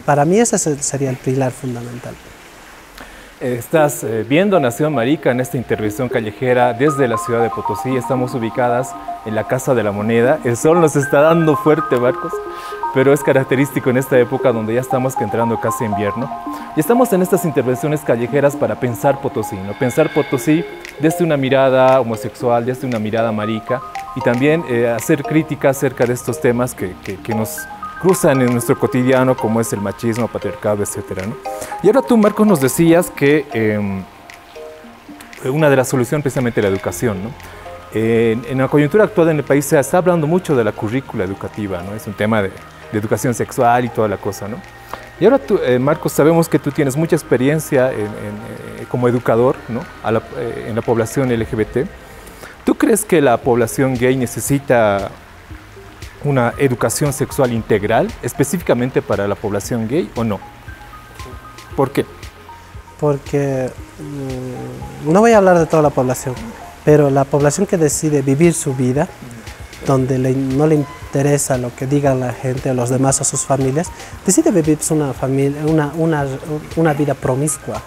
Para mí ese sería el pilar fundamental. Estás viendo Nación Marica en esta intervención callejera desde la ciudad de Potosí. Estamos ubicadas en la Casa de la Moneda. El sol nos está dando fuerte, Marcos, pero es característico en esta época donde ya estamos entrando casi invierno. Y estamos en estas intervenciones callejeras para pensar Potosí, ¿no? Pensar Potosí desde una mirada homosexual, desde una mirada marica, y también hacer crítica acerca de estos temas que nos cruzan en nuestro cotidiano, como es el machismo, patriarcado, etcétera, ¿no? Y ahora tú, Marcos, nos decías que una de las soluciones precisamente la educación, ¿no? En la coyuntura actual en el país se está hablando mucho de la currícula educativa, ¿no? Es un tema de educación sexual y toda la cosa, ¿no? Y ahora tú, Marcos, sabemos que tú tienes mucha experiencia como educador, ¿no? En la población LGBT. ¿Tú crees que la población gay necesita una educación sexual integral, específicamente para la población gay, o no? ¿Por qué? Porque no voy a hablar de toda la población, pero la población que decide vivir su vida, donde no le interesa lo que digan la gente o los demás o sus familias, decide vivir una vida promiscua.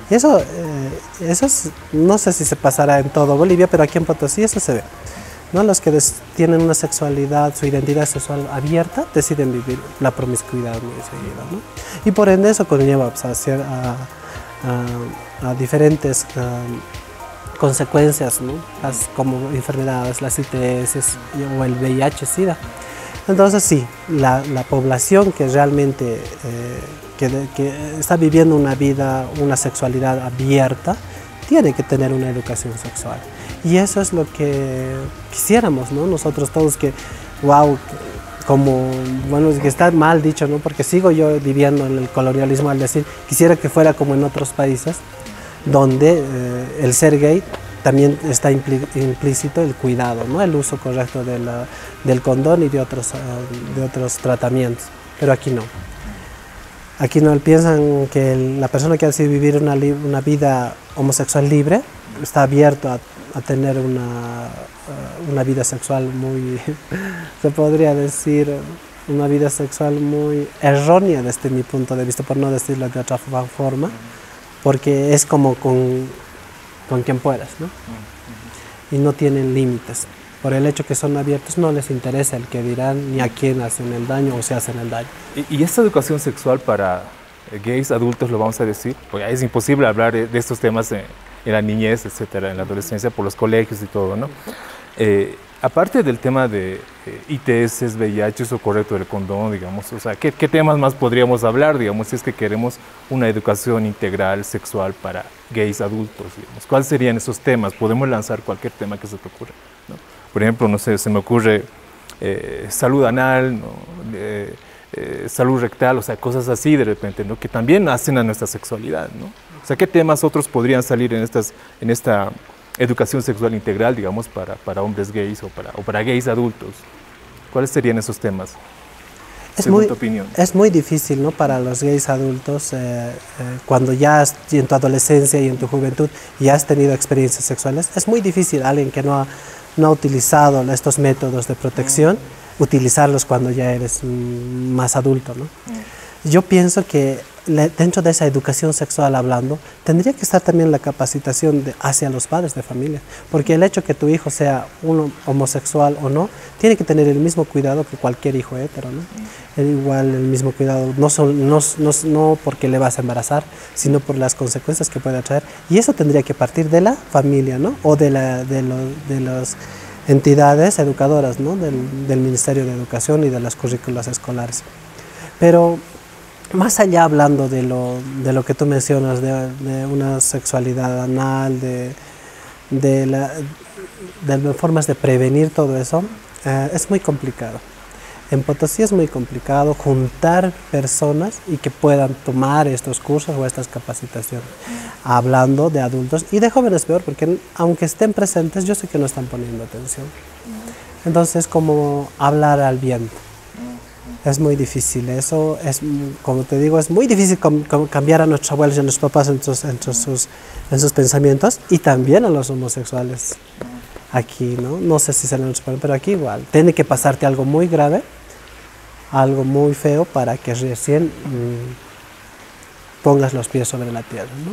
Y eso no sé si se pasará en todo Bolivia, pero aquí en Potosí eso se ve, ¿no? Los que tienen una sexualidad, su identidad sexual abierta, deciden vivir la promiscuidad muy seguida, ¿no? Y por ende eso conlleva a diferentes consecuencias, ¿no? Como enfermedades, las ITS o el VIH-Sida. Entonces sí, la población que realmente que está viviendo una vida, una sexualidad abierta, tiene que tener una educación sexual. Y eso es lo que quisiéramos, ¿no? Nosotros todos que, wow, bueno, es que está mal dicho, ¿no? Porque sigo yo viviendo en el colonialismo al decir, quisiera que fuera como en otros países, donde el ser gay también está implícito el cuidado, ¿no? El uso correcto del condón y de otros tratamientos, pero aquí no. Aquí no piensan que la persona que ha decidido vivir una vida homosexual libre está abierto a tener una vida sexual muy, se podría decir, una vida sexual muy errónea desde mi punto de vista, por no decirlo de otra forma, porque es como con quien puedas, ¿no? Y no tienen límites. Por el hecho que son abiertos no les interesa el que dirán ni a quién hacen el daño o se hacen el daño. ¿Y esta educación sexual para gays adultos, lo vamos a decir? Porque es imposible hablar de estos temas en la niñez, etcétera, en la adolescencia, por los colegios y todo, ¿no? Aparte del tema de ITS, VIH, uso correcto del condón, digamos, o sea, ¿qué temas más podríamos hablar, digamos, si es que queremos una educación integral sexual para gays adultos, digamos? ¿Cuáles serían esos temas? Podemos lanzar cualquier tema que se te ocurra, ¿no? Por ejemplo, no sé, se me ocurre salud anal, ¿no? Salud rectal, o sea, cosas así de repente, ¿no? Que también hacen a nuestra sexualidad, ¿no? O sea, ¿qué temas otros podrían salir en esta educación sexual integral, digamos, para hombres gays o para gays adultos? ¿Cuáles serían esos temas, según tu opinión? Es muy difícil, ¿no? Para los gays adultos, cuando ya en tu adolescencia y en tu juventud ya has tenido experiencias sexuales, es muy difícil alguien que no ha utilizado estos métodos de protección, utilizarlos cuando ya eres más adulto, ¿no? Yo pienso que dentro de esa educación sexual hablando, tendría que estar también la capacitación hacia los padres de familia, porque el hecho que tu hijo sea uno homosexual o no, tiene que tener el mismo cuidado que cualquier hijo hetero, ¿no? Igual el mismo cuidado, no porque le vas a embarazar, sino por las consecuencias que puede traer, y eso tendría que partir de la familia, ¿no? O de las entidades educadoras, ¿no? Del Ministerio de Educación y de las currículas escolares. Pero más allá, hablando de lo que tú mencionas, de una sexualidad anal, de formas de prevenir todo eso, es muy complicado. En Potosí es muy complicado juntar personas y que puedan tomar estos cursos o estas capacitaciones, hablando de adultos y de jóvenes peor, porque aunque estén presentes, yo sé que no están poniendo atención. Entonces, como hablar al viento. Es muy difícil, eso es, como te digo, es muy difícil cambiar a nuestros abuelos y a nuestros papás en sus pensamientos, y también a los homosexuales aquí, ¿no? No sé si se lo responden, pero aquí igual. Tiene que pasarte algo muy grave, algo muy feo, para que recién pongas los pies sobre la tierra, ¿no?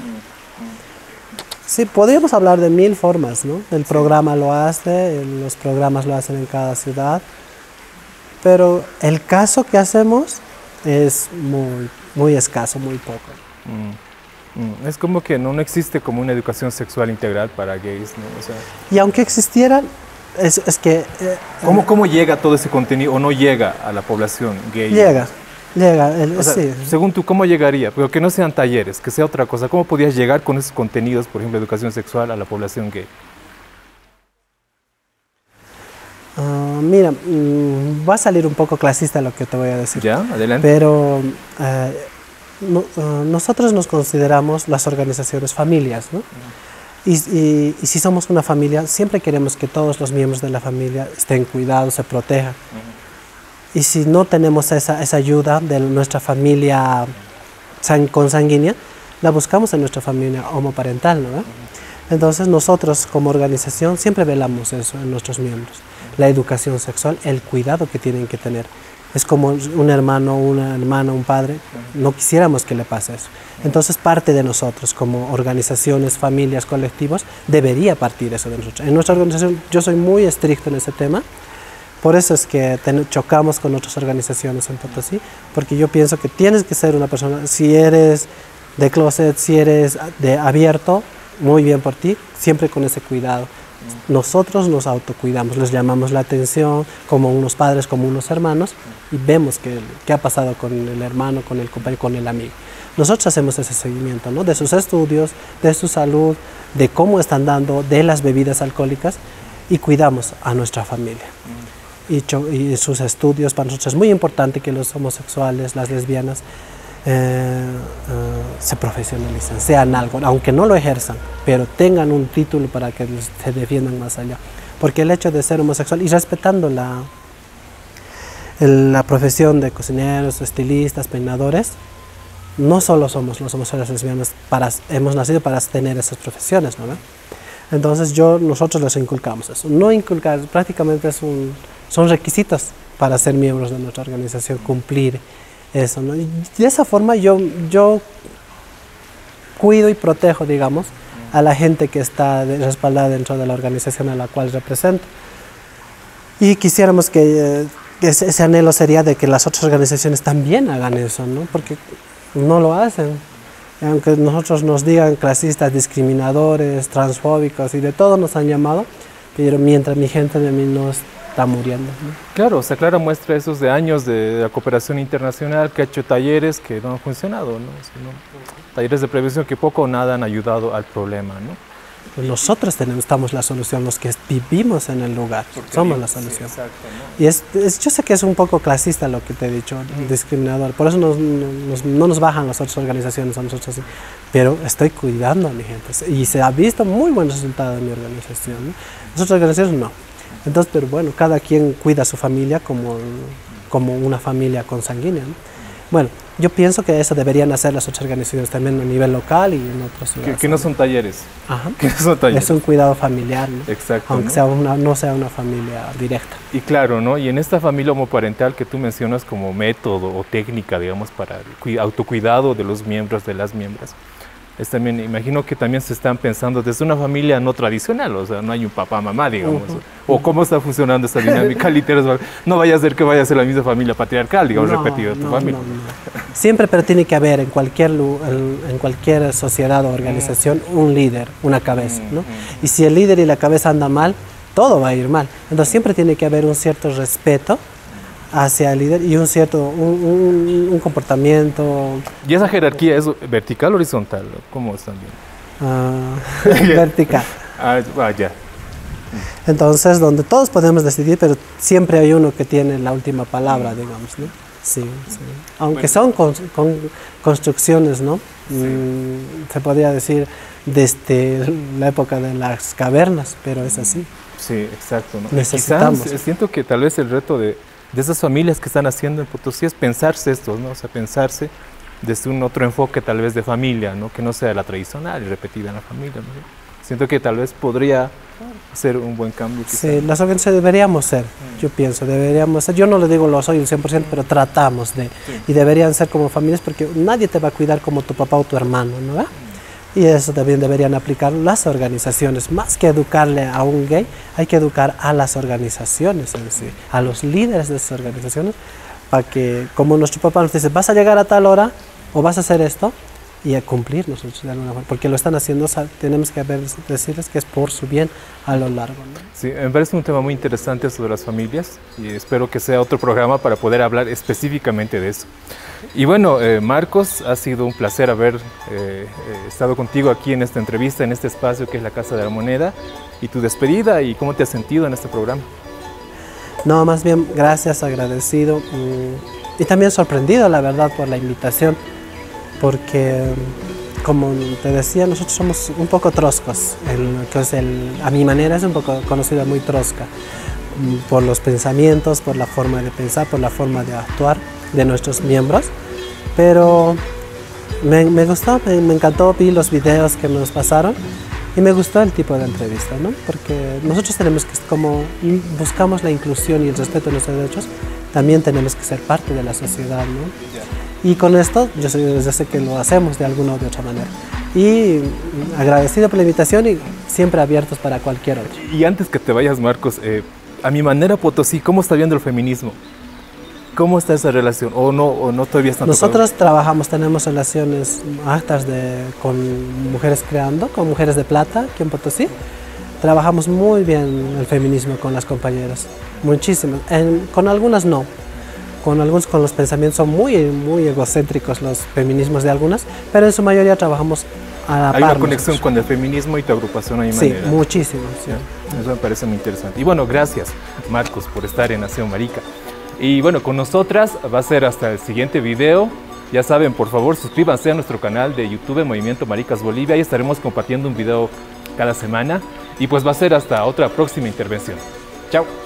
Sí, podríamos hablar de 1000 formas, ¿no? El programa lo hace, los programas lo hacen en cada ciudad. Pero el caso que hacemos es muy escaso, muy poco. Es como que no existe como una educación sexual integral para gays, ¿no? O sea, y aunque existiera, es que... ¿Cómo llega todo ese contenido o no llega a la población gay? Llega. O sea, sí. Según tú, ¿cómo llegaría? Pero que no sean talleres, que sea otra cosa. ¿Cómo podías llegar con esos contenidos, por ejemplo, educación sexual, a la población gay? Mira, va a salir un poco clasista lo que te voy a decir. Ya, adelante. Pero nosotros nos consideramos las organizaciones familias, ¿no? Y si somos una familia, siempre queremos que todos los miembros de la familia estén cuidados, se protejan. Y si no tenemos esa ayuda de nuestra familia consanguínea, la buscamos en nuestra familia homoparental, ¿no? Entonces nosotros como organización siempre velamos eso en nuestros miembros. La educación sexual, el cuidado que tienen que tener. Es como un hermano, una hermana, un padre. No quisiéramos que le pase eso. Entonces parte de nosotros como organizaciones, familias, colectivos, debería partir eso de nosotros. En nuestra organización yo soy muy estricto en ese tema. Por eso es que chocamos con otras organizaciones en Potosí, porque yo pienso que tienes que ser una persona, si eres de closet, si eres de abierto, muy bien por ti, siempre con ese cuidado. Nosotros nos autocuidamos, les llamamos la atención como unos padres, como unos hermanos, y vemos qué ha pasado con el hermano, con el compañero, con el amigo. Nosotros hacemos ese seguimiento, ¿no? De sus estudios, de su salud, de cómo están dando, de las bebidas alcohólicas, y cuidamos a nuestra familia. Y sus estudios, para nosotros es muy importante que los homosexuales, las lesbianas, se profesionalicen, sean algo, aunque no lo ejerzan, pero tengan un título para que se defiendan más allá. Porque el hecho de ser homosexual y respetando la profesión de cocineros, estilistas, peinadores, no solo somos los homosexuales lesbianas, hemos nacido para tener esas profesiones, ¿no? Entonces nosotros les inculcamos eso. No inculcar, prácticamente son requisitos para ser miembros de nuestra organización, cumplir eso, ¿no? Y de esa forma yo cuido y protejo, digamos, a la gente que está respaldada dentro de la organización a la cual represento. Y quisiéramos que ese anhelo sería de que las otras organizaciones también hagan eso, ¿no? Porque no lo hacen. Aunque nosotros nos digan clasistas, discriminadores, transfóbicos y de todo nos han llamado, pero mientras mi gente de mí no está muriendo, ¿no? Claro, o sea, clara muestra esos de años de la cooperación internacional que ha hecho talleres que no han funcionado, ¿no? Talleres de prevención que poco o nada han ayudado al problema, ¿no? Pues nosotros estamos la solución, los que vivimos en el lugar, somos la solución. Sí, exacto, ¿no? Y yo sé que es un poco clasista lo que te he dicho, discriminador, por eso no nos bajan las otras organizaciones a nosotros así, pero estoy cuidando a mi gente y se ha visto muy buen resultado en mi organización, ¿no? Las otras organizaciones no. Entonces, pero bueno, cada quien cuida a su familia como una familia consanguínea, ¿no? Bueno, yo pienso que eso deberían hacer las otras organizaciones también a nivel local y en otras ciudades. Que no son talleres. Ajá. Que no son talleres. Es un cuidado familiar, ¿no? Exacto. Aunque ¿no? No sea una familia directa. Y claro, ¿no? Y en esta familia homoparental que tú mencionas como método o técnica, digamos, para el autocuidado de los miembros, de las miembros, también, imagino que también se están pensando desde una familia no tradicional, o sea, no hay un papá, mamá, digamos, o cómo está funcionando esta dinámica literal. No vaya a ser que vaya a ser la misma familia patriarcal, digamos, repetida de tu familia. No. Siempre, pero tiene que haber en cualquier sociedad o organización un líder, una cabeza, ¿no? Y si el líder y la cabeza andan mal, todo va a ir mal. Entonces siempre tiene que haber un cierto respeto hacia el líder y un comportamiento. ¿Y esa jerarquía es vertical o horizontal? ¿Cómo están viendo? Vertical. Ya. Entonces, donde todos podemos decidir, pero siempre hay uno que tiene la última palabra, digamos, ¿no? Sí, sí. Aunque son construcciones, ¿no? Sí. Se podría decir desde la época de las cavernas, pero es así. Sí, exacto, ¿no? Necesitamos. Quizás, siento que tal vez el reto de esas familias que están haciendo en Potosí es pensarse esto, ¿no? O sea, pensarse desde un otro enfoque tal vez de familia, ¿no? Que no sea la tradicional y repetida en la familia, ¿no? Siento que tal vez podría ser un buen cambio. Quizá. Sí, las organizaciones deberíamos ser, yo pienso, deberíamos ser. Yo no le digo lo soy el 100%, pero tratamos de. Sí. Y deberían ser como familias porque nadie te va a cuidar como tu papá o tu hermano, ¿no? Y eso también deberían aplicar las organizaciones. Más que educarle a un gay, hay que educar a las organizaciones en sí, a los líderes de esas organizaciones, para que, como nuestro papá nos dice, vas a llegar a tal hora o vas a hacer esto, y a cumplir nosotros de alguna forma, porque lo están haciendo, tenemos que decirles que es por su bien a lo largo, ¿no? Sí, me parece un tema muy interesante sobre las familias y espero que sea otro programa para poder hablar específicamente de eso. Y bueno, Marcos, ha sido un placer haber estado contigo aquí en esta entrevista, en este espacio que es la Casa de la Moneda, y tu despedida y cómo te has sentido en este programa. No, más bien gracias, agradecido y también sorprendido, la verdad, por la invitación, porque como te decía, nosotros somos un poco troscos, a mi manera es un poco conocida muy trosca, por los pensamientos, por la forma de pensar, por la forma de actuar de nuestros miembros, pero me gustó, me encantó, vi los videos que nos pasaron y me gustó el tipo de entrevista, ¿no? Porque nosotros tenemos que, como buscamos la inclusión y el respeto de nuestros derechos, también tenemos que ser parte de la sociedad, ¿no? Y con esto, yo sé que lo hacemos de alguna u otra manera. Y agradecido por la invitación y siempre abiertos para cualquier otro. Y antes que te vayas, Marcos, a mi manera Potosí, ¿cómo está viendo el feminismo? ¿Cómo está esa relación? ¿O no todavía están Nosotros trabajamos, tenemos relaciones actas con mujeres creando, con mujeres de plata aquí en Potosí. Trabajamos muy bien el feminismo con las compañeras, muchísimo. Con algunas no. Con los pensamientos son muy egocéntricos los feminismos de algunas, pero en su mayoría trabajamos a la par. Hay una conexión con el feminismo y tu agrupación a mi manera. Sí, muchísimo. Sí. Eso me parece muy interesante. Y bueno, gracias, Marcos, por estar en Nación Marica. Y bueno, con nosotras va a ser hasta el siguiente video. Ya saben, por favor, suscríbanse a nuestro canal de YouTube Movimiento Maricas Bolivia y estaremos compartiendo un video cada semana. Y pues va a ser hasta otra próxima intervención. Chao.